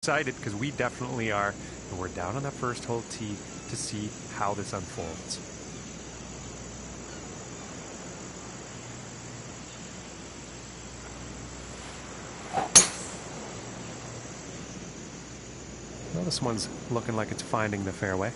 Excited because we definitely are, and we're down on that first hole tee to see how this unfolds. Well, this one's looking like it's finding the fairway.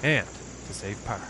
And to save par.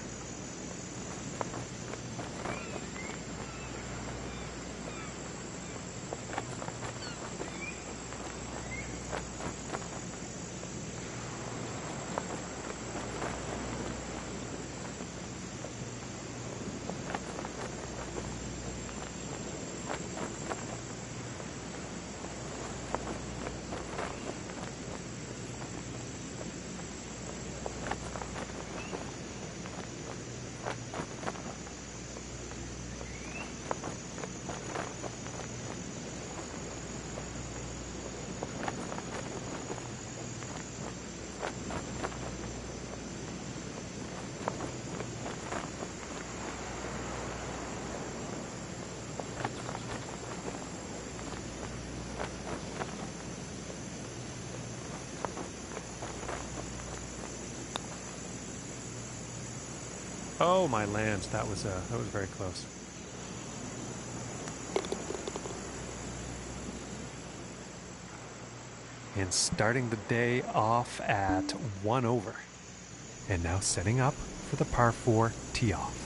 Oh my lands, that was very close. And starting the day off at 1 over. And now setting up for the par 4 tee off.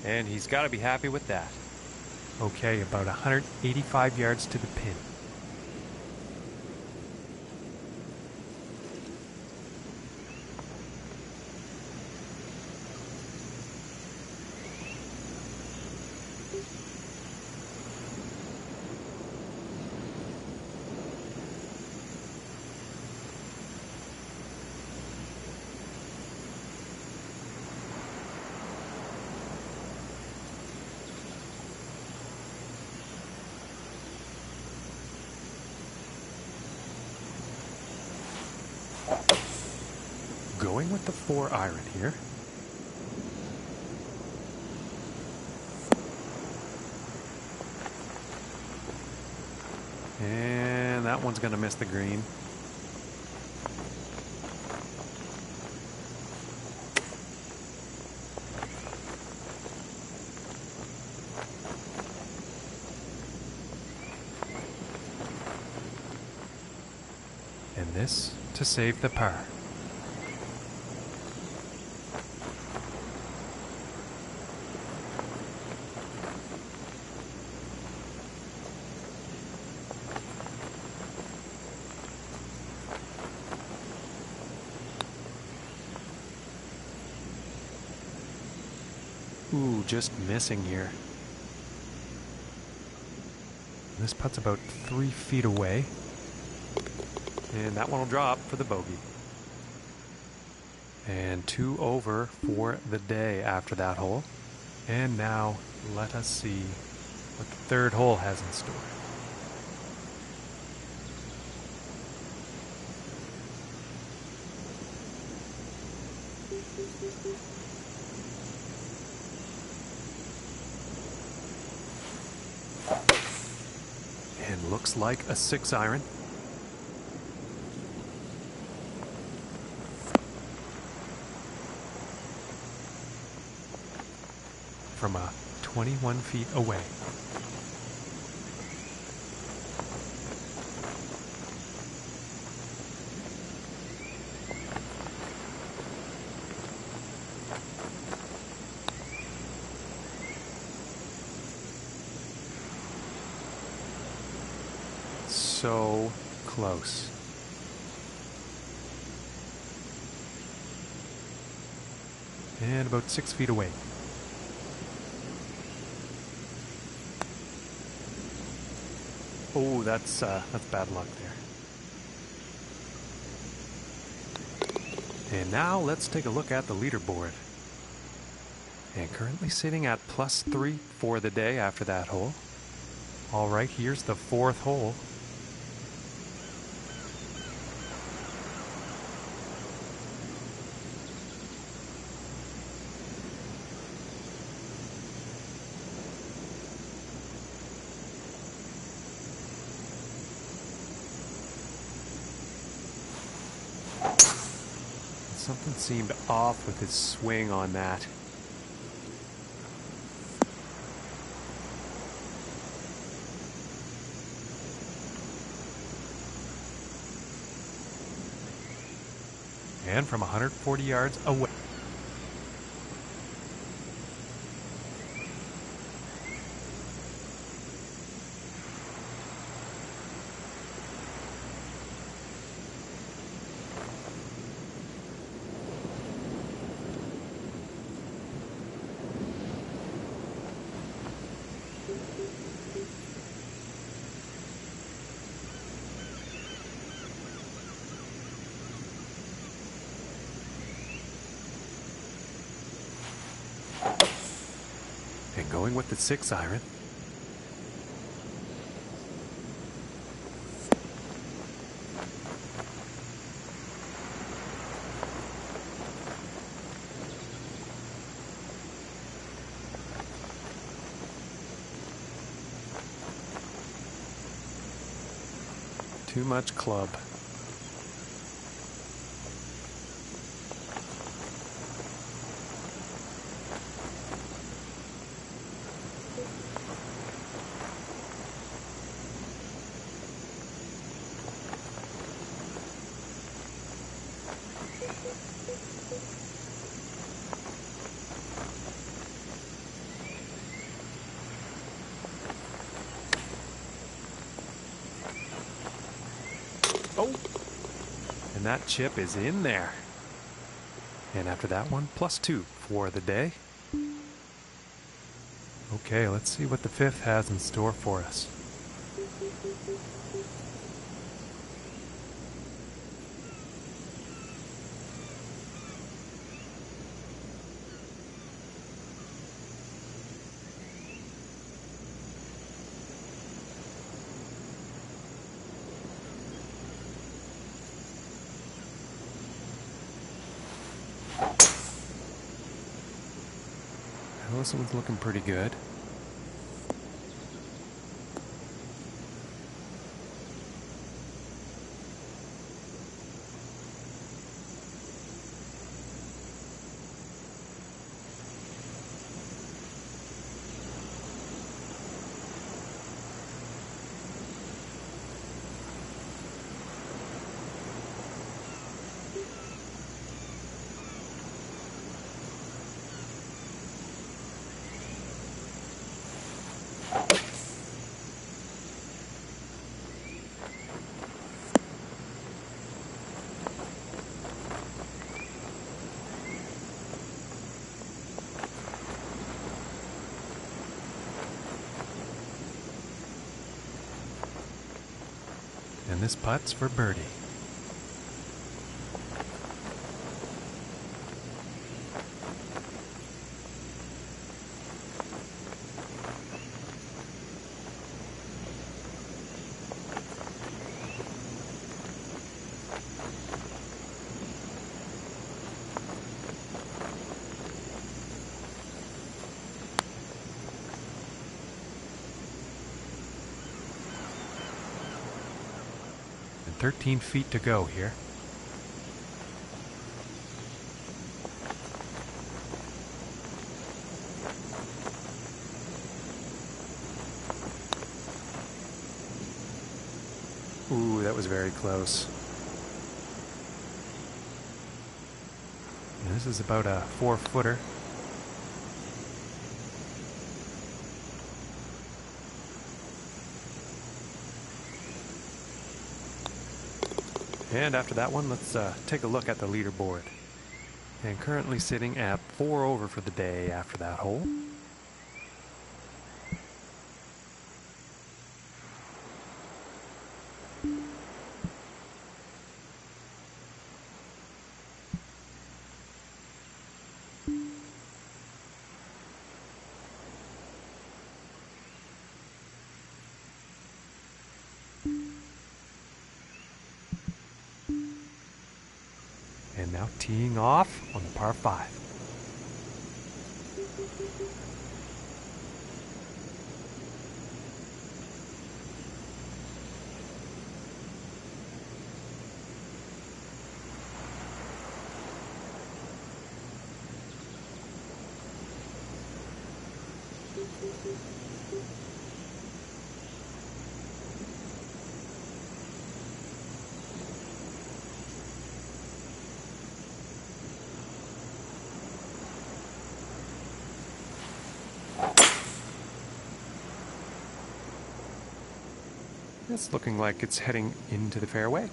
And he's got to be happy with that. Okay, about 185 yards to the pin. Going with the 4 iron here. And that one's going to miss the green. And this to save the par. Ooh, just missing here. This putt's about 3 feet away. And that one will drop for the bogey. And 2 over for the day after that hole. And now let us see what the third hole has in store. And looks like a 6-iron. From 21 feet away. So close. And about 6 feet away. Oh, that's bad luck there. And now let's take a look at the leaderboard. And currently sitting at +3 for the day after that hole. All right, here's the 4th hole. Something seemed off with his swing on that. And from 140 yards away. And going with the 6-iron. Too much club. Oh! And that chip is in there. And after that one, +2 for the day. Okay, let's see what the 5th has in store for us. Well, this one's looking pretty good. And this putt's for birdie. 13 feet to go here. Ooh, that was very close. And this is about a 4-footer. And after that one, let's take a look at the leaderboard. And currently sitting at 4 over for the day after that hole. And now teeing off on the par 5. It's looking like it's heading into the fairway.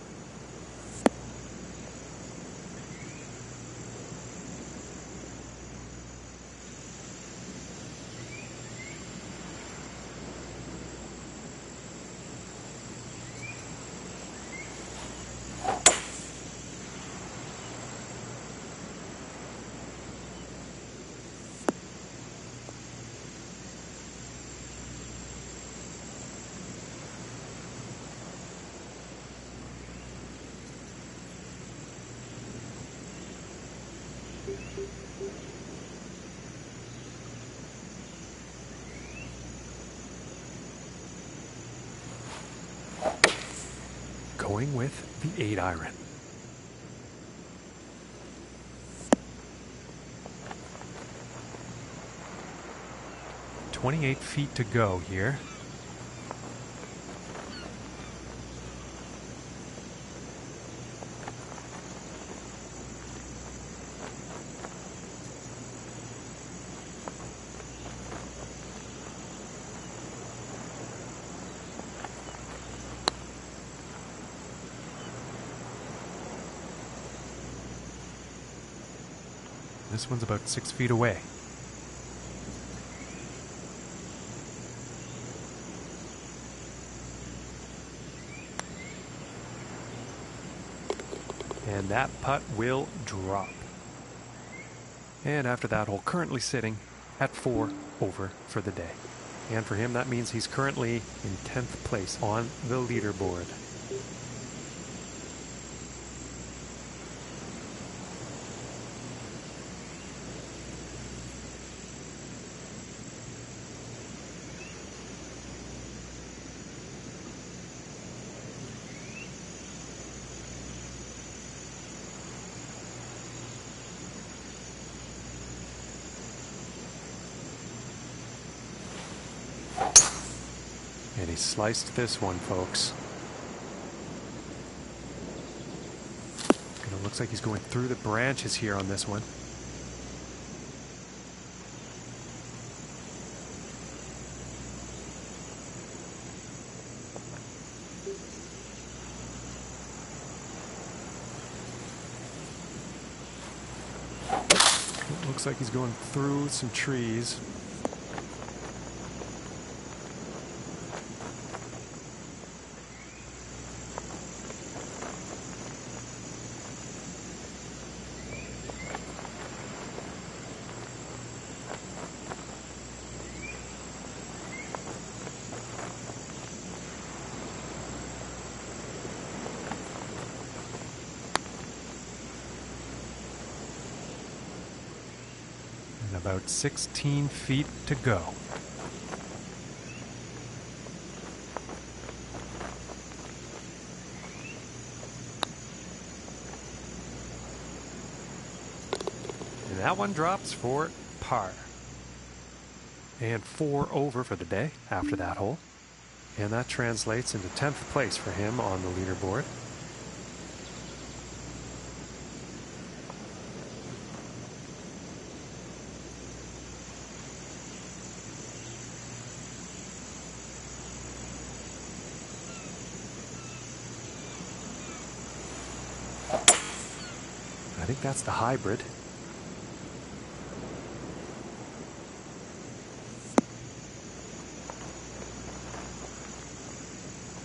Going with the 8-iron. "28 feet to go here. This one's about 6 feet away. And that putt will drop. And after that hole, currently sitting at 4 over for the day. And for him, that means he's currently in 10th place on the leaderboard. And he sliced this one, folks. And it looks like he's going through the branches here on this one. It looks like he's going through some trees. About 16 feet to go. that one drops for par. And 4 over for the day after that hole. And that translates into 10th place for him on the leaderboard. I think that's the hybrid.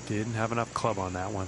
Didn't have enough club on that one.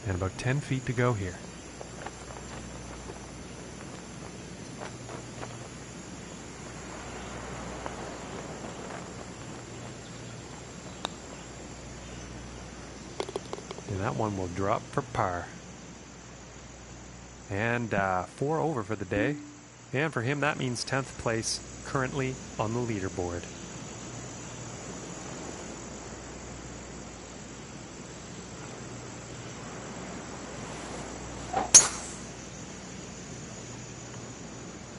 And about 10 feet to go here. And that one will drop for par. And 4 over for the day. And for him, that means 10th place currently on the leaderboard.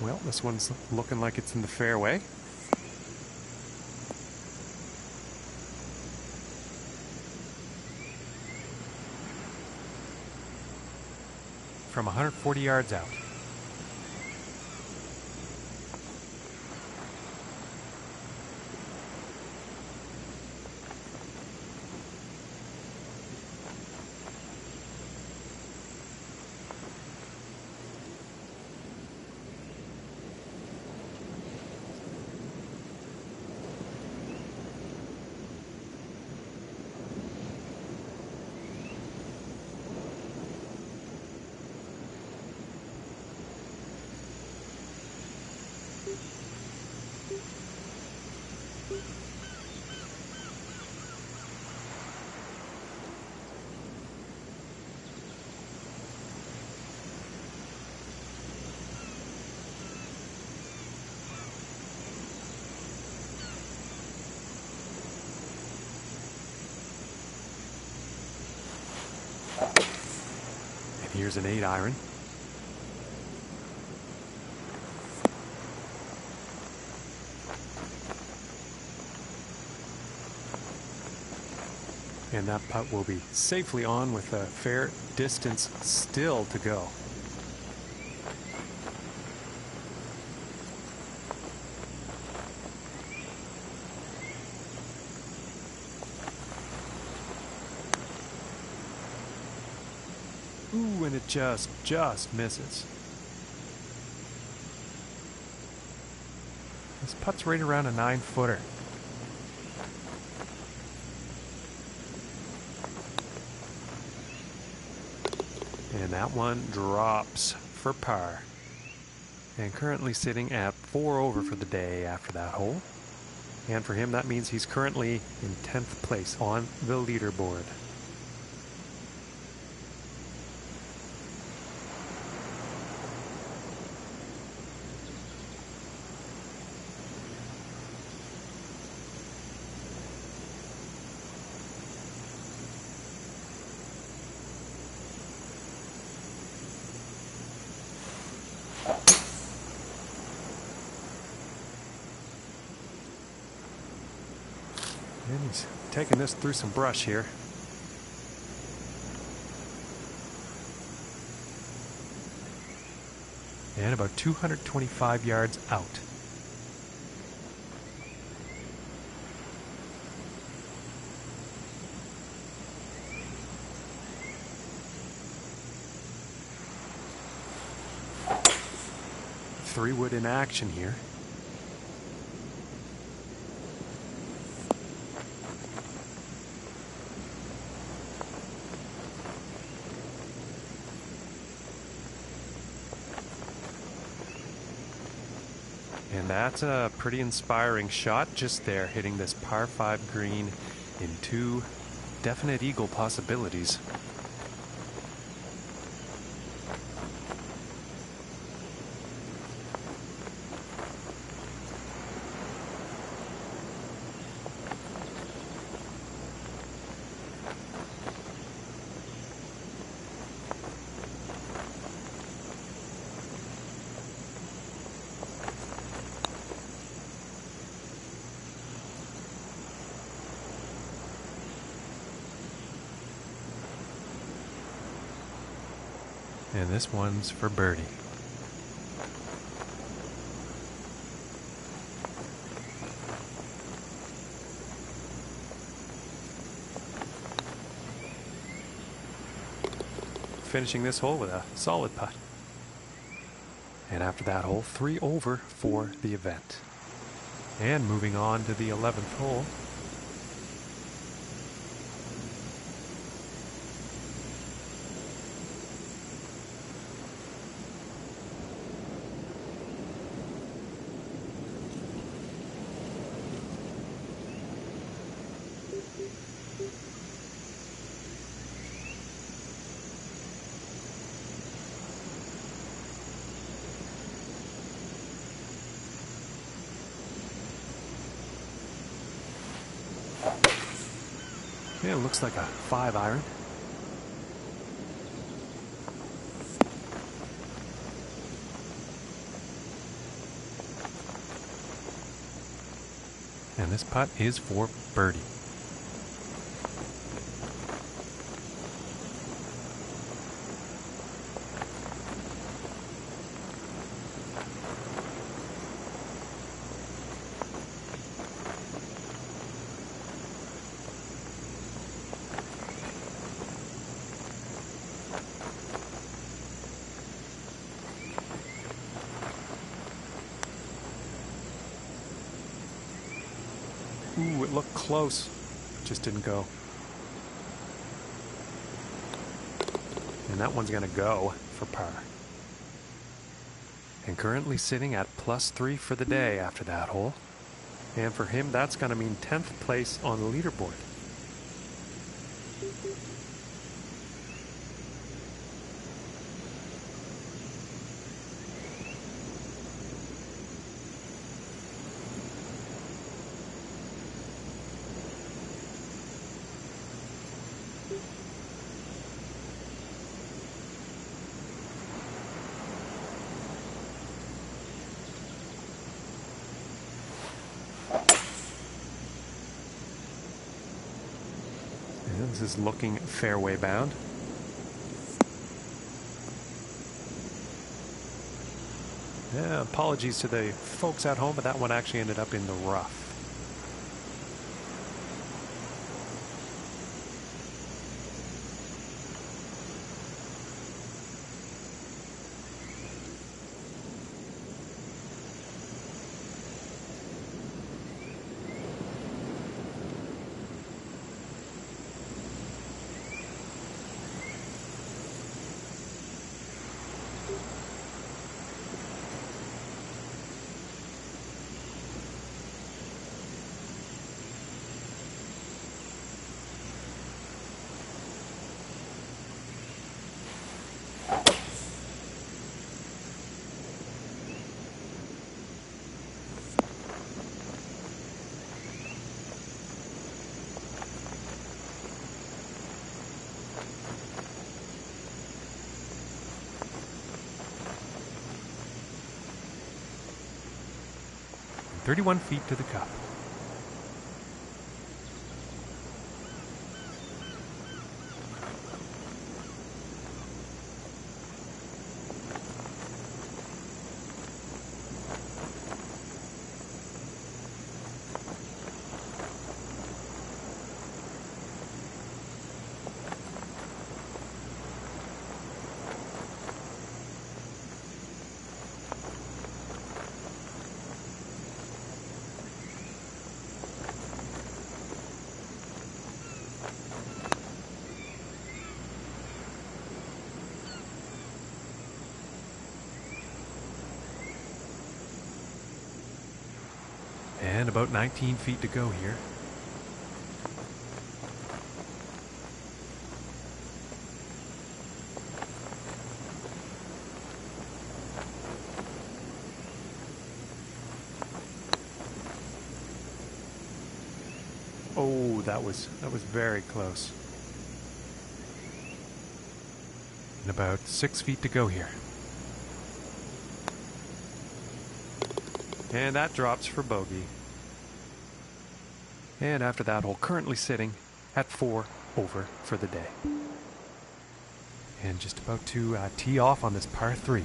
Well, this one's looking like it's in the fairway. From 140 yards out. And here's an 8 iron. And that putt will be safely on with a fair distance still to go. Ooh, and it just misses. This putt's right around a 9-footer. And that one drops for par. And currently sitting at 4 over for the day after that hole. And for him, that means he's currently in 10th place on the leaderboard. And he's taking this through some brush here. And about 225 yards out. Three wood in action here. And that's a pretty inspiring shot just there, hitting this par 5 green in 2 definite eagle possibilities. And this one's for birdie. Finishing this hole with a solid putt. And after that hole, 3 over for the event. And moving on to the 11th hole. Yeah, it looks like a 5 iron. And this putt is for birdie. Ooh, it looked close. Just didn't go. And that one's going to go for par. And currently sitting at +3 for the day after that hole. And for him, that's going to mean 10th place on the leaderboard. This is looking fairway bound. Yeah, apologies to the folks at home, but that one actually ended up in the rough. And 31 feet to the cup. And about 19 feet to go here. Oh, that was very close. And about 6 feet to go here. And that drops for bogey. And after that hole, currently sitting at 4 over for the day. And just about to tee off on this par 3.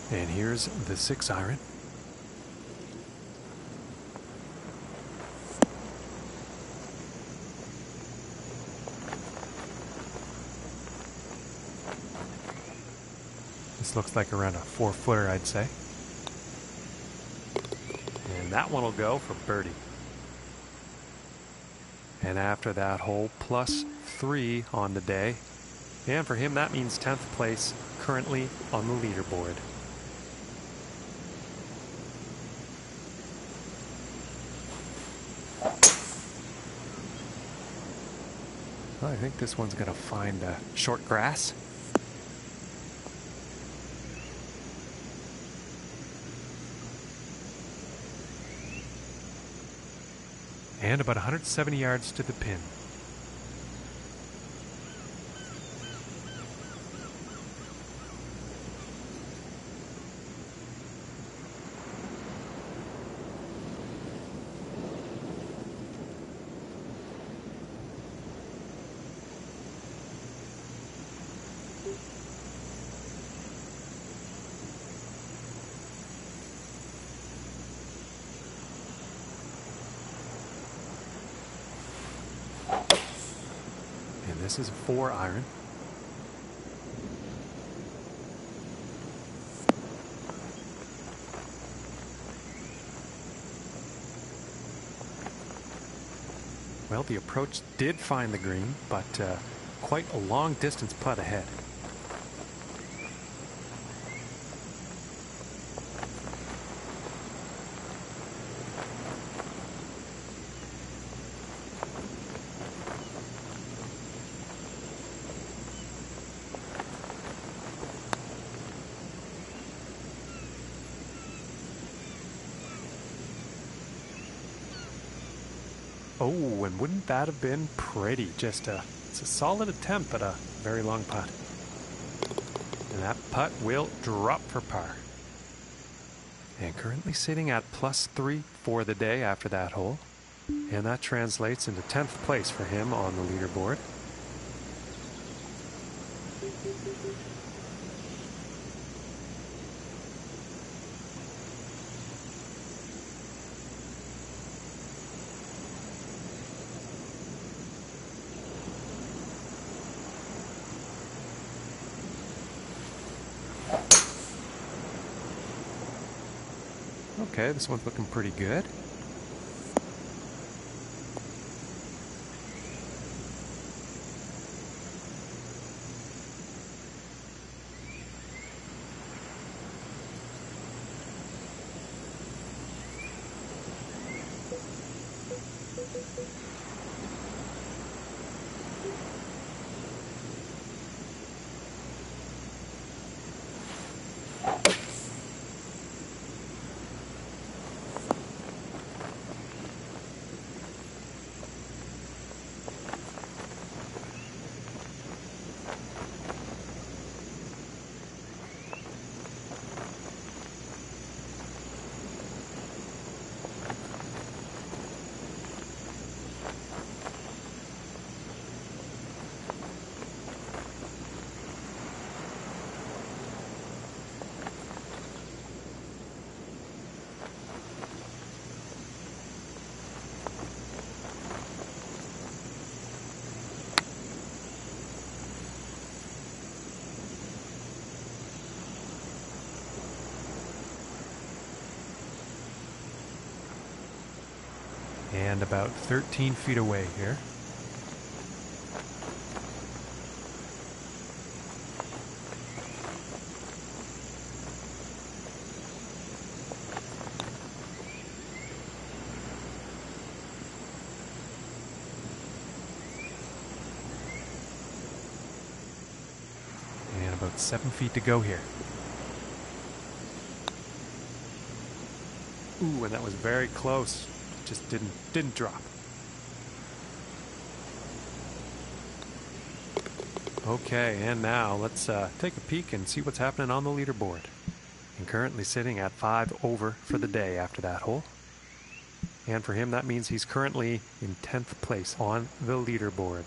And here's the 6 iron. This looks like around a 4-footer, I'd say. And that one will go for birdie. And after that hole, +3 on the day. And for him, that means 10th place currently on the leaderboard. Well, I think this one's going to find short grass. And about 170 yards to the pin. This is a 4 iron. Well, the approach did find the green, but quite a long distance putt ahead. Oh, and wouldn't that have been pretty? It's a solid attempt, but a very long putt. And that putt will drop for par. And currently sitting at +3 for the day after that hole. And that translates into 10th place for him on the leaderboard. Okay, this one's looking pretty good. And about 13 feet away here. And about 7 feet to go here. Ooh, and that was very close. Just didn't drop. Okay, and now let's take a peek and see what's happening on the leaderboard. And currently sitting at 5 over for the day after that hole. And for him, that means he's currently in 10th place on the leaderboard.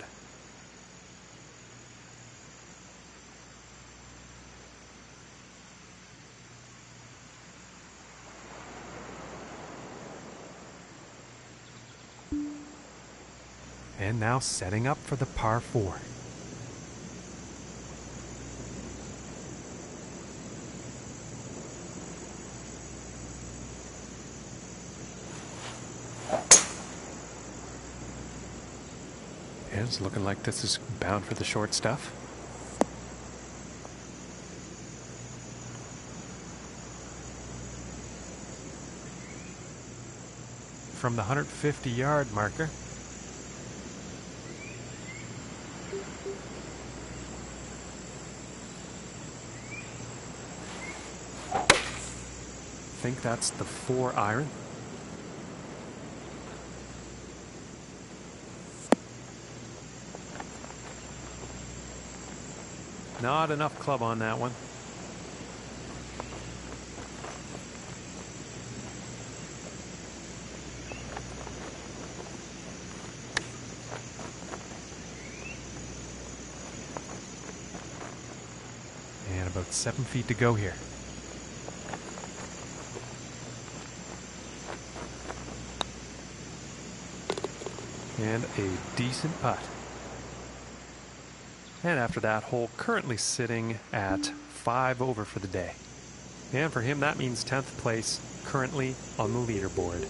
And now setting up for the par 4. And it's looking like this is bound for the short stuff. From the 150-yard marker. I think that's the 4 iron. Not enough club on that one. And about 7 feet to go here. And a decent putt. And after that hole, currently sitting at 5 over for the day. And for him, that means 10th place currently on the leaderboard.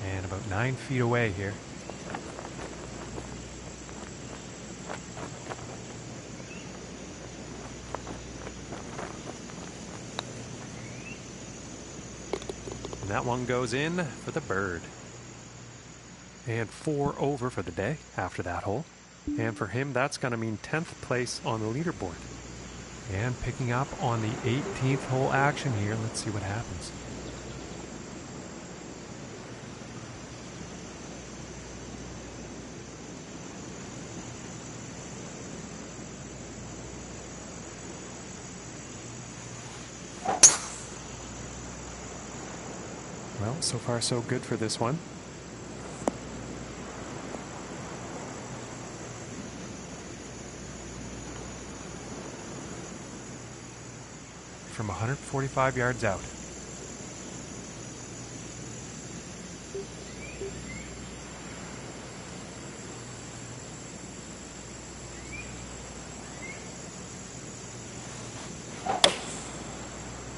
And about 9 feet away here. And that one goes in for the bird. And 4 over for the day after that hole. And for him, that's going to mean 10th place on the leaderboard. And picking up on the 18th hole action here. Let's see what happens. Well, so far so good for this one. From 145 yards out.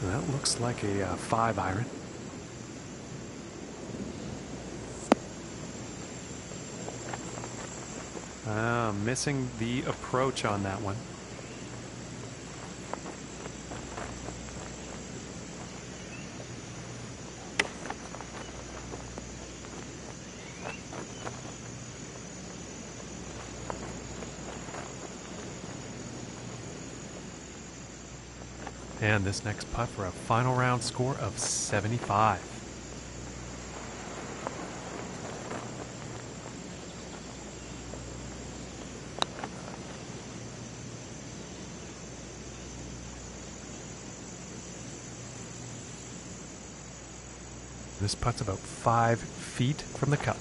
That looks like a 5 iron. Missing the approach on that one. And this next putt for a final round score of 75. This putt's about 5 feet from the cup.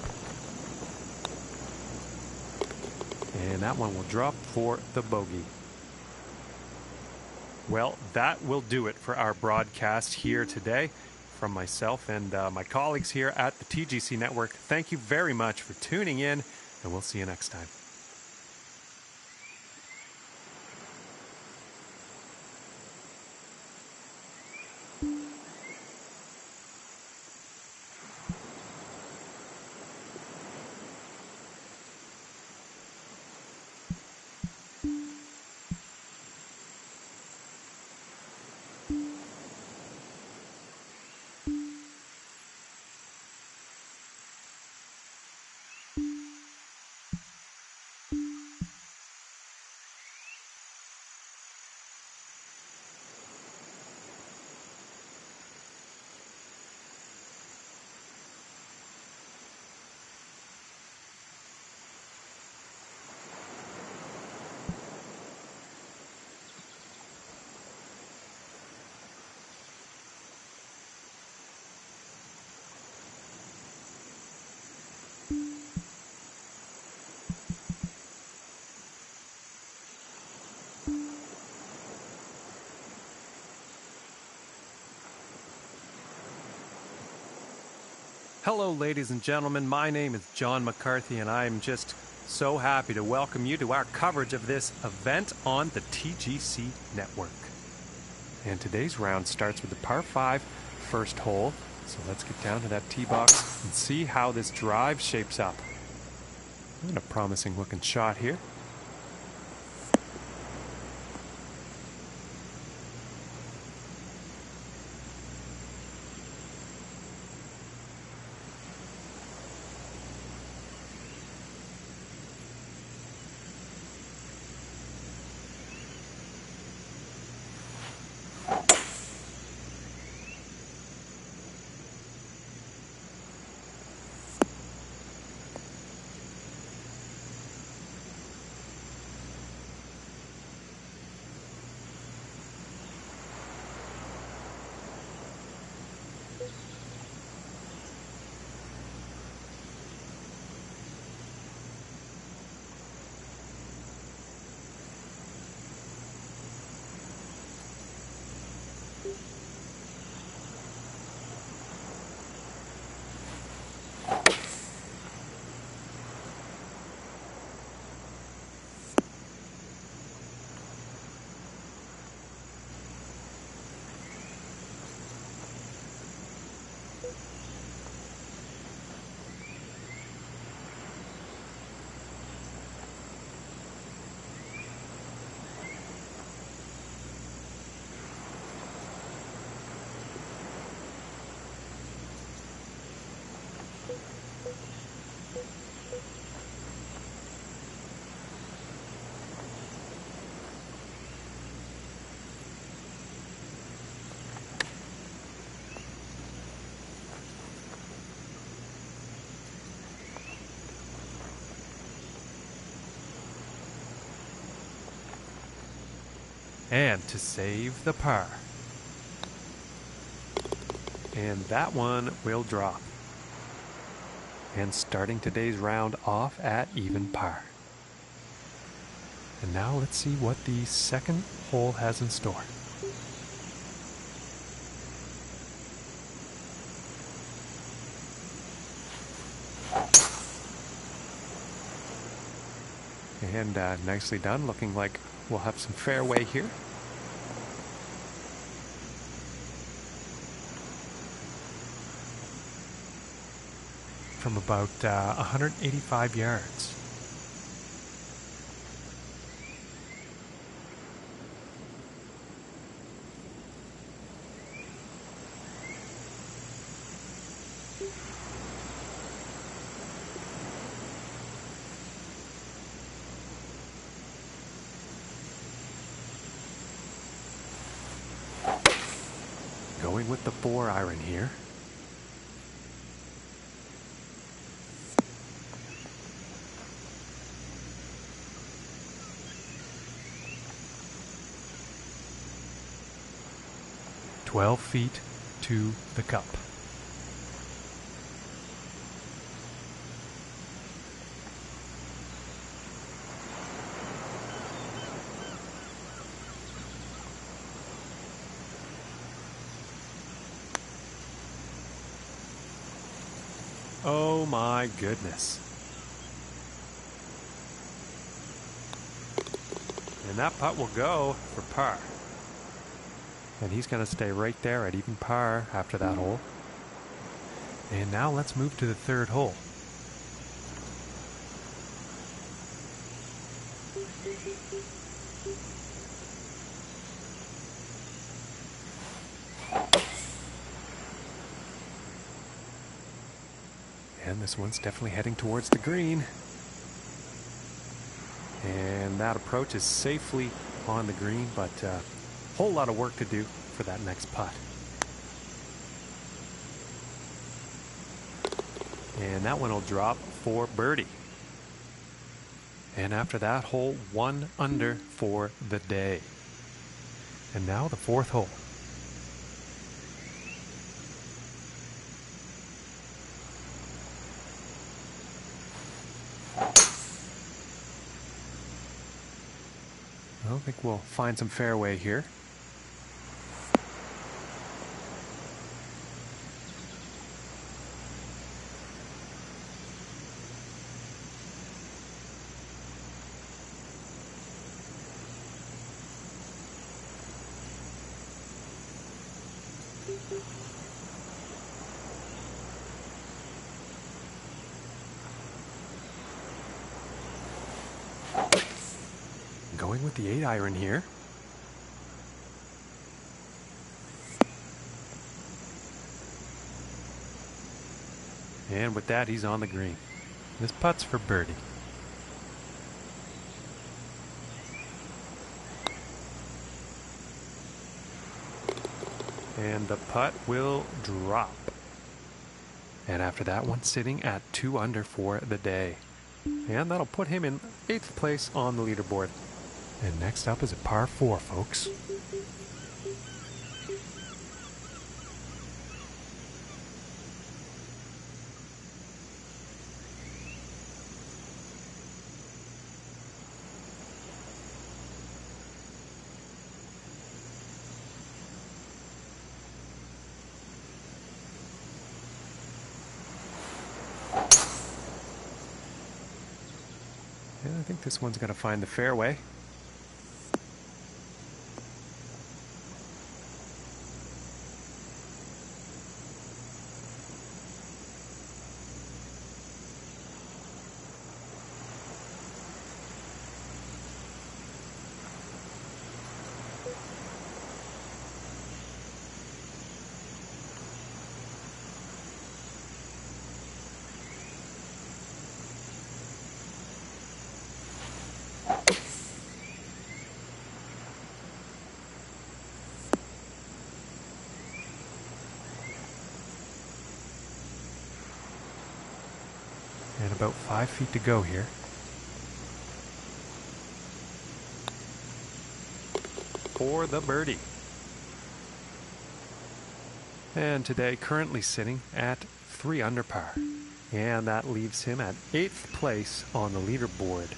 And that one will drop for the bogey. Well, that will do it for our broadcast here today. From myself and my colleagues here at the TGC Network, thank you very much for tuning in, and we'll see you next time. Hello, ladies and gentlemen. My name is John McCarthy, and I'm just so happy to welcome you to our coverage of this event on the TGC Network. And today's round starts with the par 5 first hole. So let's get down to that tee box and see how this drive shapes up. And a promising looking shot here. And to save the par. And that one will drop. And starting today's round off at even par. And now let's see what the second hole has in store. And nicely done, looking like we'll have some fairway here. From about 185 yards. Going with the 4-iron here. "12 feet to the cup." Oh my goodness. And that putt will go for par. And he's going to stay right there at even par after that hole. And now let's move to the third hole. And this one's definitely heading towards the green. And that approach is safely on the green, but a whole lot of work to do for that next putt. And that one will drop for birdie. And after that hole, 1 under for the day. And now the fourth hole. I think we'll find some fairway here. Going with the 8-iron here. And with that, he's on the green. This putt's for birdie. And the putt will drop. And after that one, sitting at 2 under for the day. And that'll put him in 8th place on the leaderboard. And next up is a par 4, folks. And I think this one's going to find the fairway. And about 5 feet to go here. For the birdie. And today currently sitting at 3 under par. And that leaves him at 8th place on the leaderboard.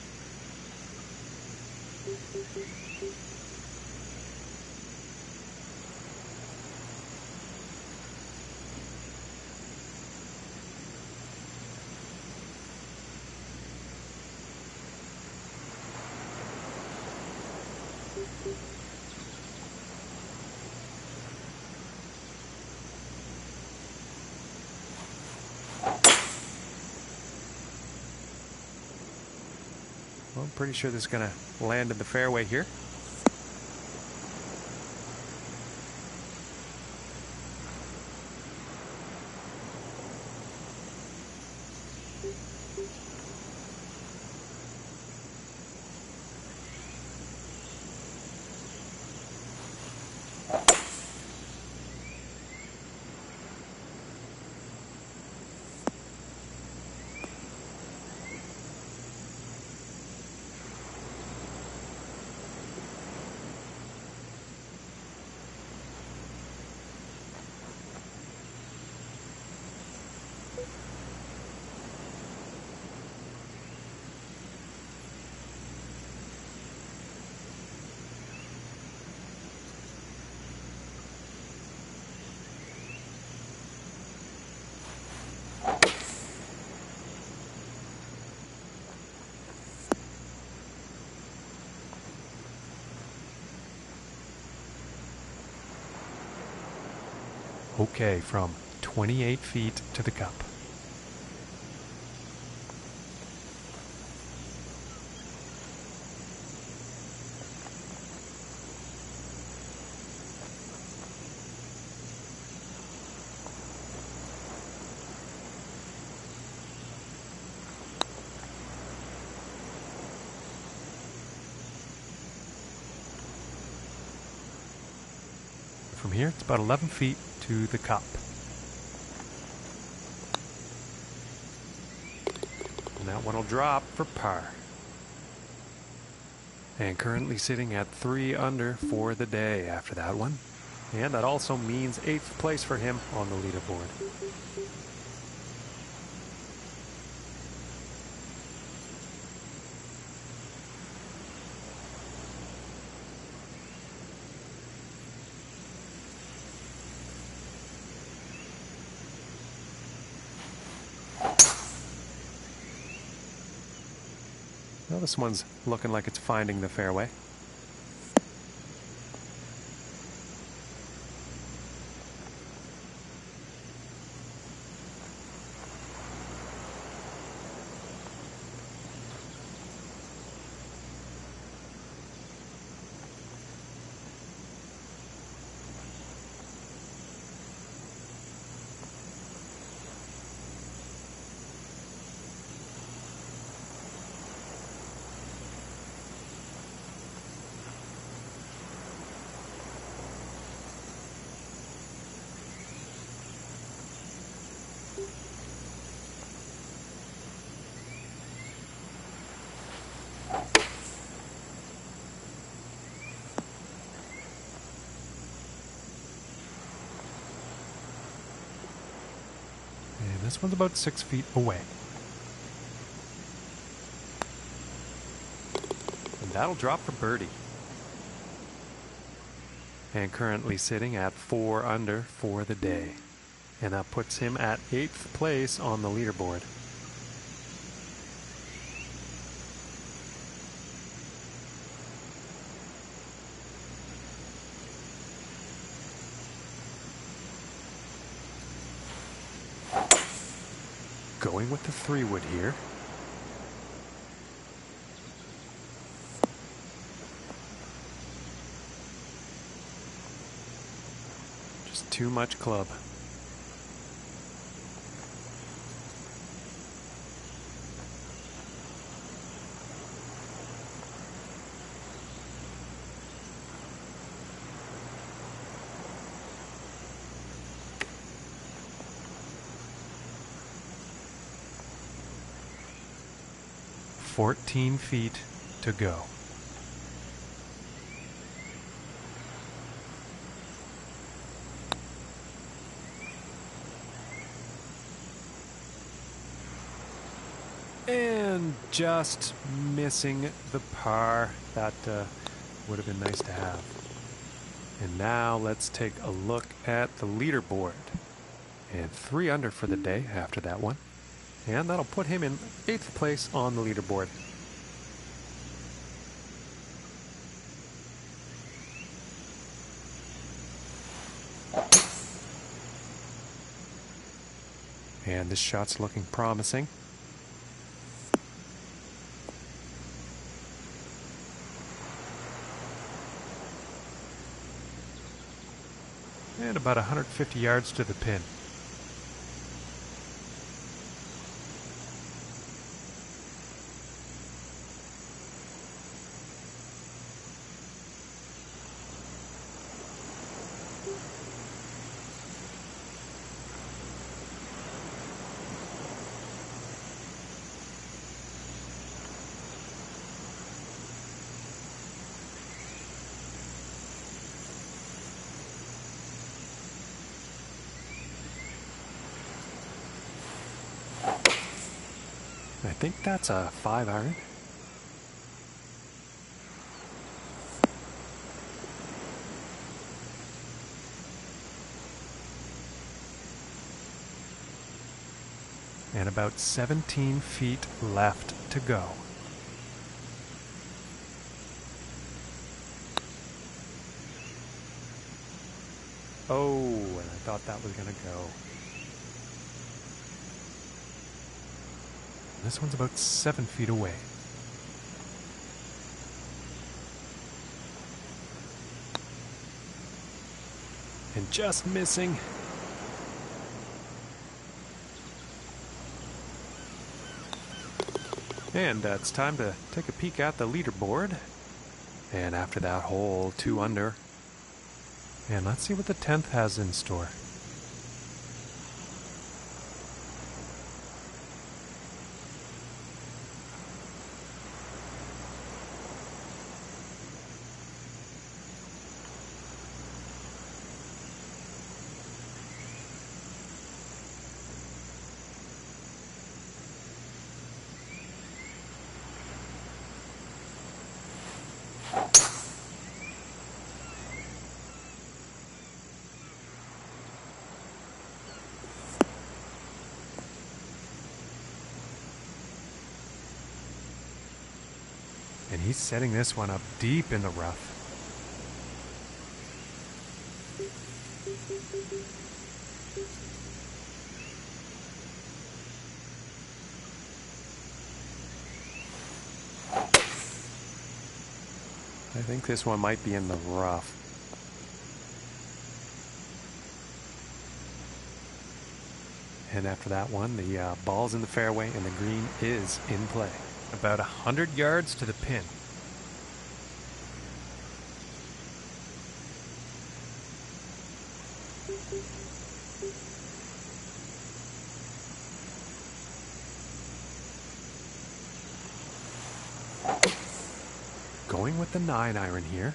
Well, I'm pretty sure this is going to land in the fairway here. okay from 28 feet to the cup. From here, it's about 11 feet to the cup. And that one will drop for par. And currently sitting at 3 under for the day after that one. And that also means 8th place for him on the leaderboard. Well, this one's looking like it's finding the fairway. And this one's about 6 feet away. And that'll drop for birdie. And currently sitting at 4 under for the day. And that puts him at 8th place on the leaderboard. Going with the 3-wood here. Just too much club. "14 feet to go." And just missing the par. That would have been nice to have. And now let's take a look at the leaderboard. And 3 under for the day after that one. And that'll put him in 8th place on the leaderboard. And this shot's looking promising. And about 150 yards to the pin. I think that's a 5-iron. And about 17 feet left to go. Oh, and I thought that was going to go. This one's about 7 feet away. And just missing. And it's time to take a peek at the leaderboard. And after that hole, 2 under. And let's see what the 10th has in store. And he's setting this one up deep in the rough. I think this one might be in the rough. And after that one, the ball's in the fairway and the green is in play. About 100 yards to the pin. Going with the 9-iron here.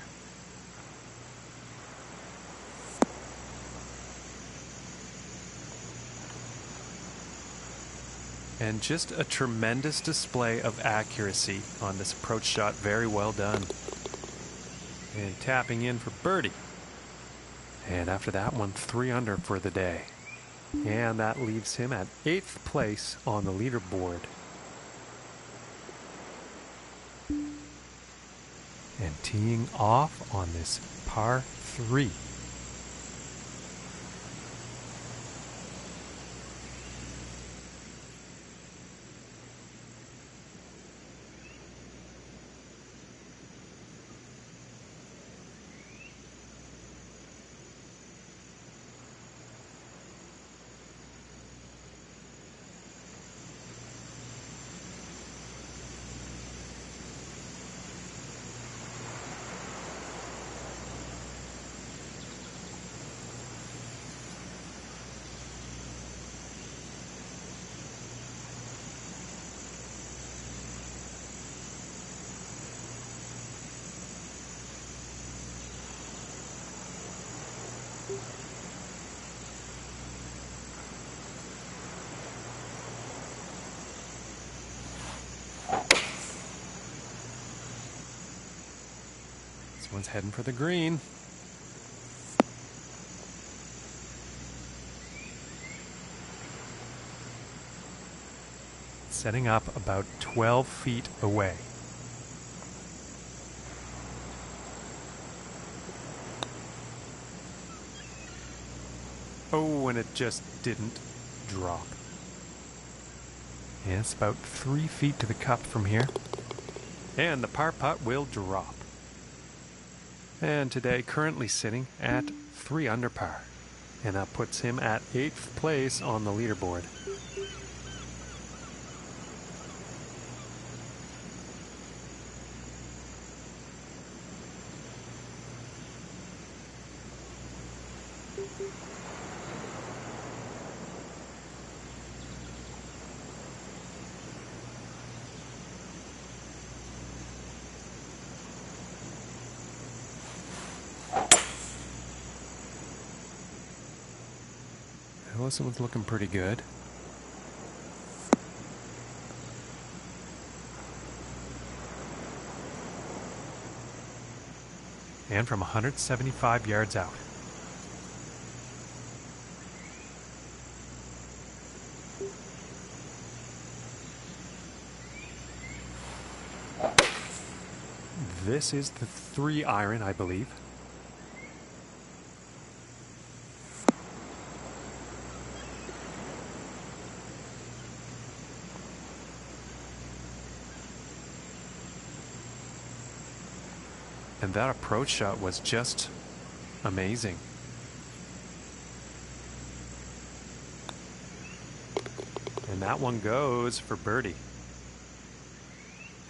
And just a tremendous display of accuracy on this approach shot. Very well done. And tapping in for birdie. And after that one, 3 under for the day. And that leaves him at 8th place on the leaderboard. And teeing off on this par 3. This one's heading for the green. Setting up about 12 feet away. Oh, and it just didn't drop. Yeah, it's about 3 feet to the cup from here. And the par putt will drop. And today currently sitting at 3 under par. And that puts him at 8th place on the leaderboard. Well, this one's looking pretty good. And from 175 yards out. This is the 3-iron, I believe. And that approach shot was just amazing. And that one goes for birdie.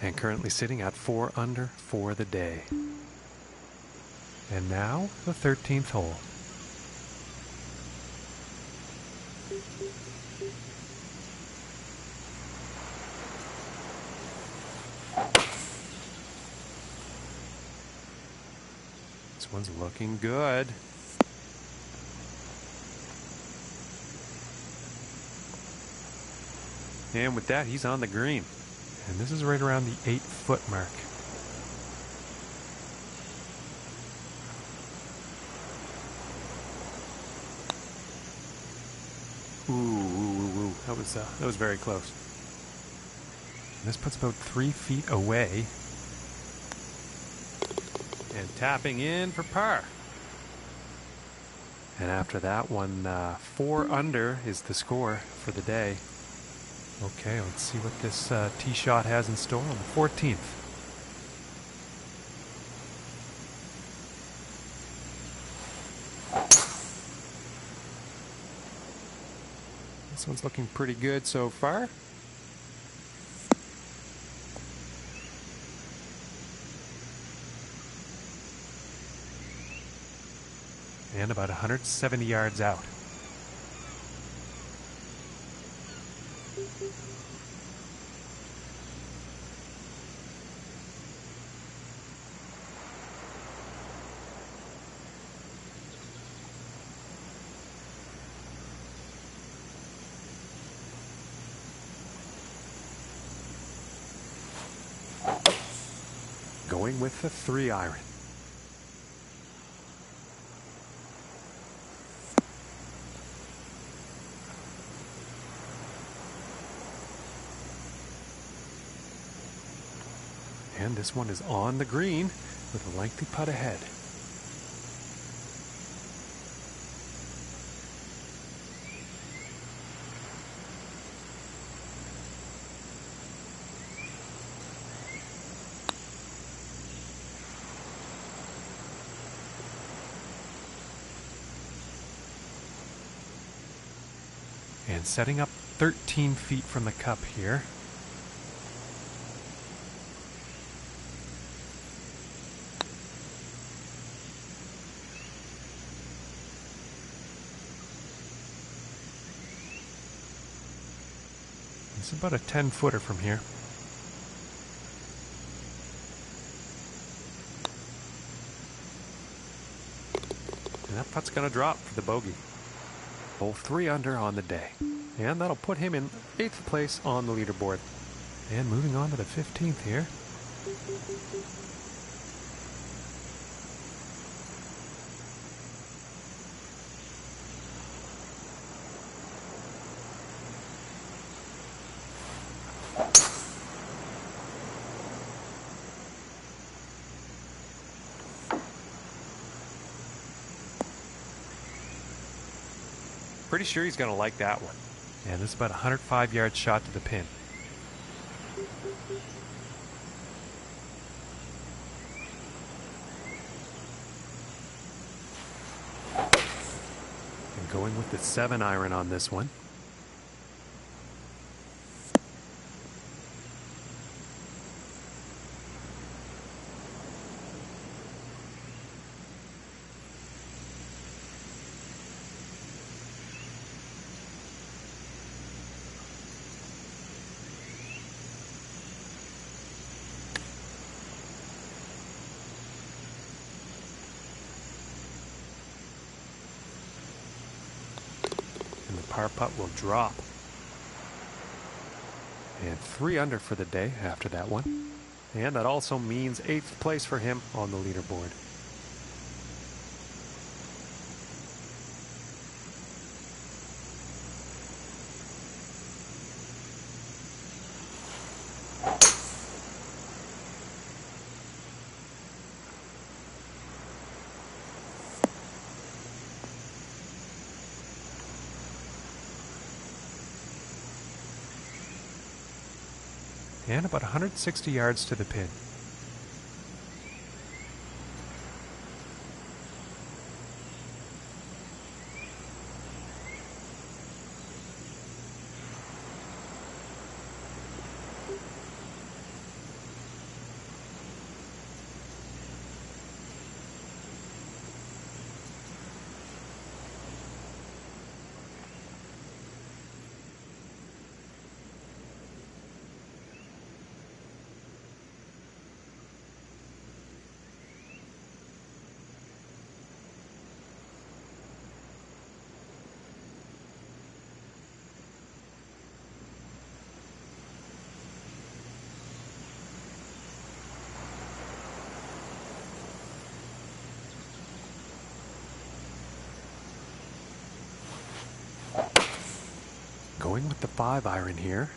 And currently sitting at 4 under for the day. And now the 13th hole. This one's looking good. And with that, he's on the green. And this is right around the 8-foot mark. Ooh. That was very close. And this puts about 3 feet away. And tapping in for par. And after that one, 4 under is the score for the day. Okay, let's see what this tee shot has in store on the 14th. This one's looking pretty good so far. And about 170 yards out. Going with the 3-iron. And this one is on the green with a lengthy putt ahead. And setting up 13 feet from the cup here. It's about a 10-footer from here. And that putt's going to drop for the bogey. Hole 3 under on the day. And that'll put him in 8th place on the leaderboard. And moving on to the 15th here. Pretty sure he's going to like that one. And this is about a 105-yard shot to the pin. And going with the 7-iron on this one. Par putt will drop. And 3 under for the day after that one. And that also means 8th place for him on the leaderboard. And about 160 yards to the pin. Going with the 5 iron here.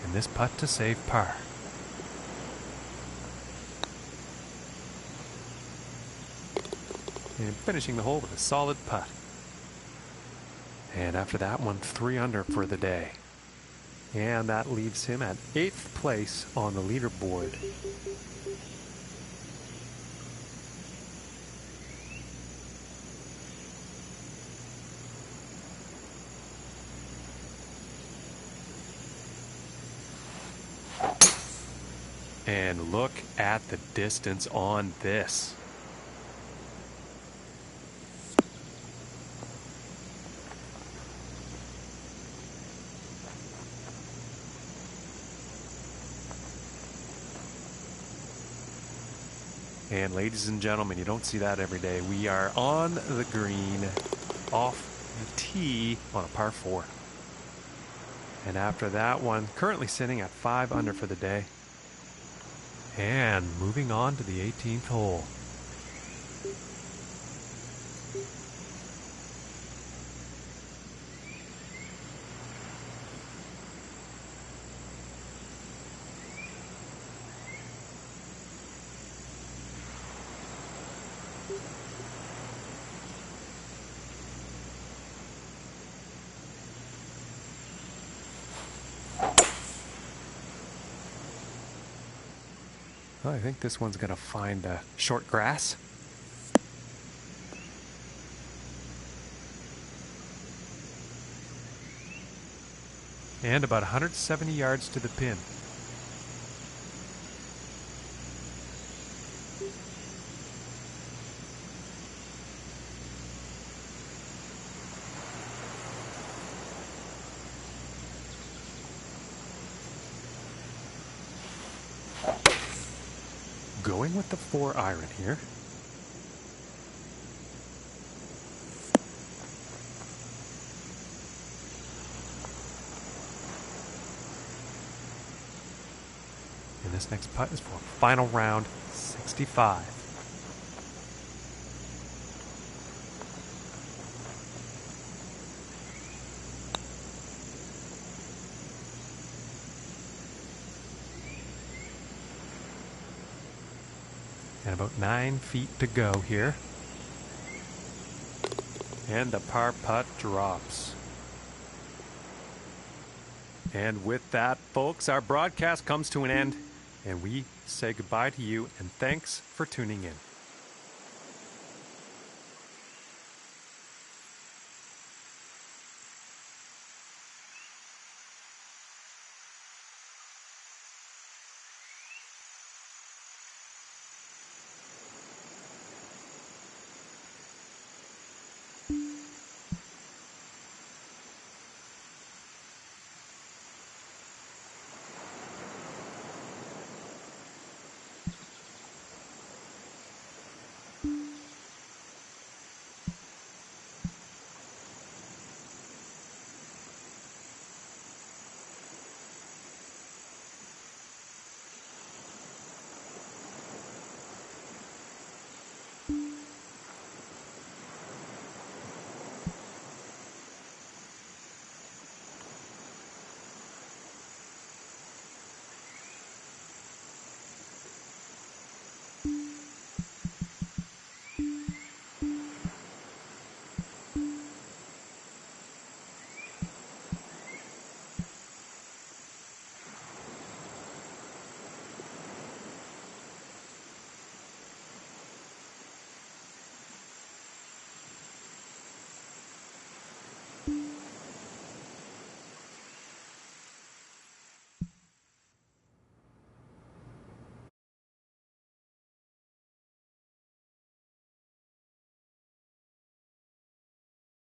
And this putt to save par. And finishing the hole with a solid putt. And after that one, 3 under for the day. And that leaves him at 8th place on the leaderboard. And look at the distance on this. And ladies and gentlemen, you don't see that every day. We are on the green, off the tee on a par 4. And after that one, currently sitting at 5 under for the day. And moving on to the 18th hole. Well, I think this one's going to find short grass. And about 170 yards to the pin. Going with the 4 iron here. And this next putt is for final round 65. And about 9 feet to go here. And the par putt drops. And with that, folks, our broadcast comes to an end. And we say goodbye to you and thanks for tuning in.